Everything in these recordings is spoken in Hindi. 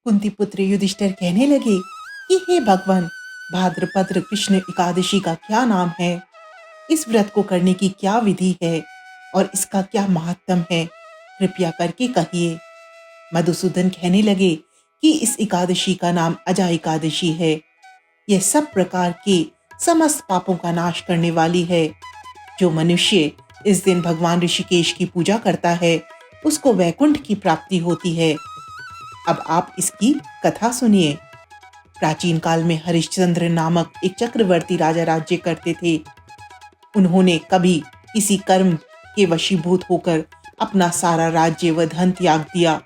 कुंती पुत्र युधिष्ठिर कहने लगे कि हे भगवान, भाद्रपद कृष्ण एकादशी का क्या नाम है, इस व्रत को करने की क्या विधि है और इसका क्या महात्म है, कृपया करके कहिए। मधुसूदन कहने लगे कि इस एकादशी का नाम अजा एकादशी है। यह सब प्रकार के समस्त पापों का नाश करने वाली है। जो मनुष्य इस दिन भगवान ऋषिकेश की पूजा करता है उसको वैकुंठ की प्राप्ति होती है। अब आप इसकी कथा सुनिए। प्राचीन काल में हरिश्चंद्र नामक एक चक्रवर्ती राजा राज्य करते थे। उन्होंने कभी किसी कर्म के वशीभूत होकर अपना सारा राज्य व धन त्याग दिया,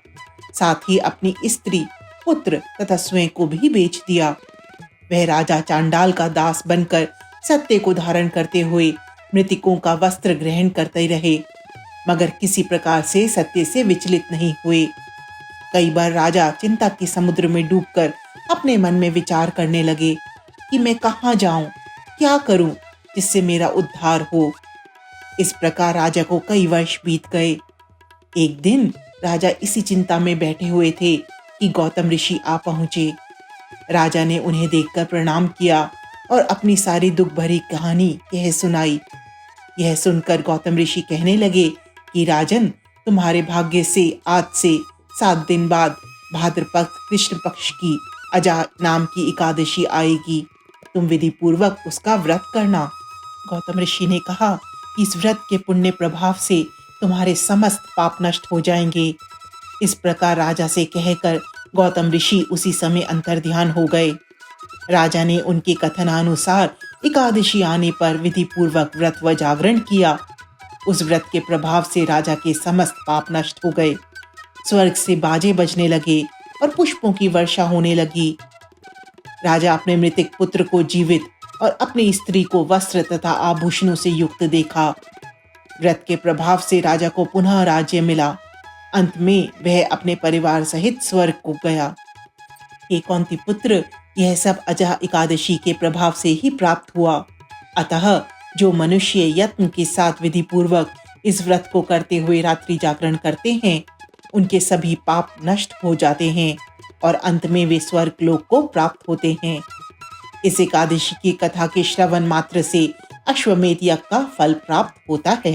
साथ ही अपनी स्त्री, पुत्र तथा स्वयं को भी बेच दिया। वह राजा चांडाल का दास बनकर सत्य को धारण करते हुए मृतकों का वस्त्र ग्रहण करते रहे, मगर किसी प्रकार से सत्य से विचलित नहीं हुए। कई बार राजा चिंता के समुद्र में डूबकर अपने मन में विचार करने लगे कि मैं कहाँ जाऊं, क्या करूं जिससे मेरा उद्धार हो। इस प्रकार राजा को कई वर्ष बीत गए। एक दिन राजा इसी चिंता में बैठे हुए थे कि गौतम ऋषि आ पहुंचे। राजा ने उन्हें देखकर प्रणाम किया और अपनी सारी दुख भरी कहानी कह सुनाई। यह सुनकर गौतम ऋषि कहने लगे कि राजन, तुम्हारे भाग्य से आज से 7 दिन बाद भाद्रपद कृष्ण पक्ष की अजा नाम की एकादशी आएगी। तुम विधि पूर्वक उसका व्रत करना। गौतम ऋषि ने कहा कि इस व्रत के पुण्य प्रभाव से तुम्हारे समस्त पाप नष्ट हो जाएंगे। इस प्रकार राजा से कहकर गौतम ऋषि उसी समय अंतर्ध्यान हो गए। राजा ने उनके कथनानुसार एकादशी आने पर विधि पूर्वक व्रत व जागरण किया। उस व्रत के प्रभाव से राजा के समस्त पाप नष्ट हो गए। स्वर्ग से बाजे बजने लगे और पुष्पों की वर्षा होने लगी। राजा अपने मृतक पुत्र को जीवित और अपनी स्त्री को वस्त्र तथा आभूषणों से युक्त देखा। व्रत के प्रभाव से राजा को पुनः राज्य मिला। अंत में वह अपने परिवार सहित स्वर्ग को गया। हे कौंती पुत्र, यह सब अजा एकादशी के प्रभाव से ही प्राप्त हुआ। अतः जो मनुष्य यत्न के साथ विधि पूर्वक इस व्रत को करते हुए रात्रि जागरण करते हैं, उनके सभी पाप नष्ट हो जाते हैं और अंत में वे स्वर्ग लोक को प्राप्त होते हैं। इस एकादशी की कथा के श्रवण मात्र से अश्वमेध यज्ञ का फल प्राप्त होता है।